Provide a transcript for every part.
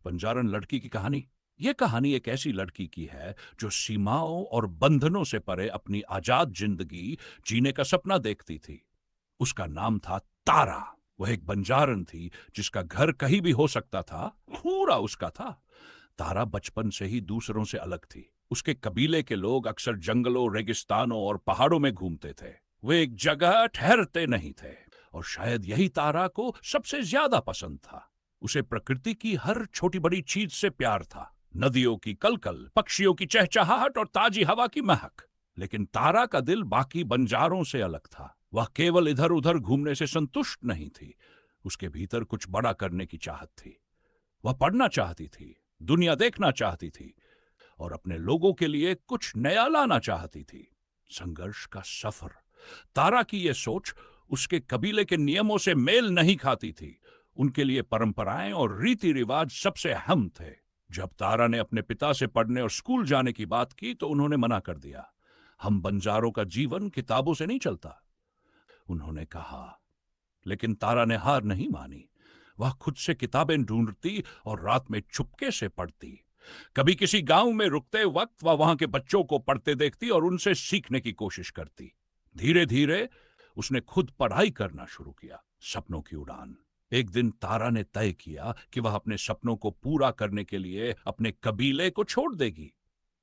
बंजारन लड़की की कहानी। यह कहानी एक ऐसी लड़की की है जो सीमाओं और बंधनों से परे अपनी आजाद जिंदगी जीने का सपना देखती थी। उसका नाम था तारा। वह एक बंजारन थी जिसका घर कहीं भी हो सकता था, पूरा उसका था। तारा बचपन से ही दूसरों से अलग थी। उसके कबीले के लोग अक्सर जंगलों, रेगिस्तानों और पहाड़ों में घूमते थे। वे एक जगह ठहरते नहीं थे, और शायद यही तारा को सबसे ज्यादा पसंद था। उसे प्रकृति की हर छोटी बड़ी चीज से प्यार था। नदियों की कलकल, पक्षियों की चहचहाहट और ताजी हवा की महक। लेकिन तारा का दिल बाकी बंजारों से अलग था। वह केवल इधर उधर घूमने से संतुष्ट नहीं थी। उसके भीतर कुछ बड़ा करने की चाहत थी। वह पढ़ना चाहती थी, दुनिया देखना चाहती थी, और अपने लोगों के लिए कुछ नया लाना चाहती थी। संघर्ष का सफर। तारा की यह सोच उसके कबीले के नियमों से मेल नहीं खाती थी। उनके लिए परंपराएं और रीति रिवाज सबसे अहम थे। जब तारा ने अपने पिता से पढ़ने और स्कूल जाने की बात की तो उन्होंने मना कर दिया। हम बंजारों का जीवन किताबों से नहीं चलता, उन्होंने कहा। लेकिन तारा ने हार नहीं मानी। वह खुद से किताबें ढूंढती और रात में चुपके से पढ़ती। कभी किसी गांव में रुकते वक्त वह वहां के बच्चों को पढ़ते देखती और उनसे सीखने की कोशिश करती। धीरे धीरे उसने खुद पढ़ाई करना शुरू किया। सपनों की उड़ान। एक दिन तारा ने तय किया कि वह अपने सपनों को पूरा करने के लिए अपने कबीले को छोड़ देगी।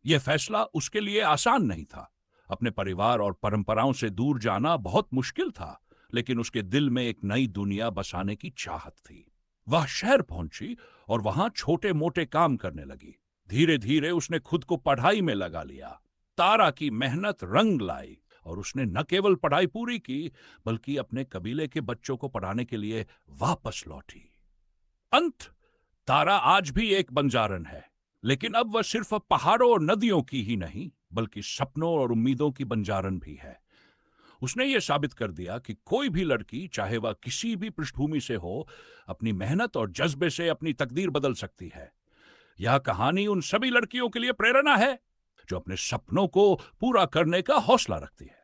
यह फैसला उसके लिए आसान नहीं था। अपने परिवार और परंपराओं से दूर जाना बहुत मुश्किल था, लेकिन उसके दिल में एक नई दुनिया बसाने की चाहत थी। वह शहर पहुंची और वहां छोटे मोटे काम करने लगी। धीरे धीरे उसने खुद को पढ़ाई में लगा लिया। तारा की मेहनत रंग लाई, और उसने न केवल पढ़ाई पूरी की, बल्कि अपने कबीले के बच्चों को पढ़ाने के लिए वापस लौटी। अंत। तारा आज भी एक बंजारन है, लेकिन अब वह सिर्फ पहाड़ों और नदियों की ही नहीं, बल्कि सपनों और उम्मीदों की बंजारन भी है। उसने ये साबित कर दिया कि कोई भी लड़की, चाहे वह किसी भी पृष्ठभूमि से हो, अपनी मेहनत और जज्बे से अपनी तकदीर बदल सकती है। यह कहानी उन सभी लड़कियों के लिए प्रेरणा है जो अपने सपनों को पूरा करने का हौसला रखती है।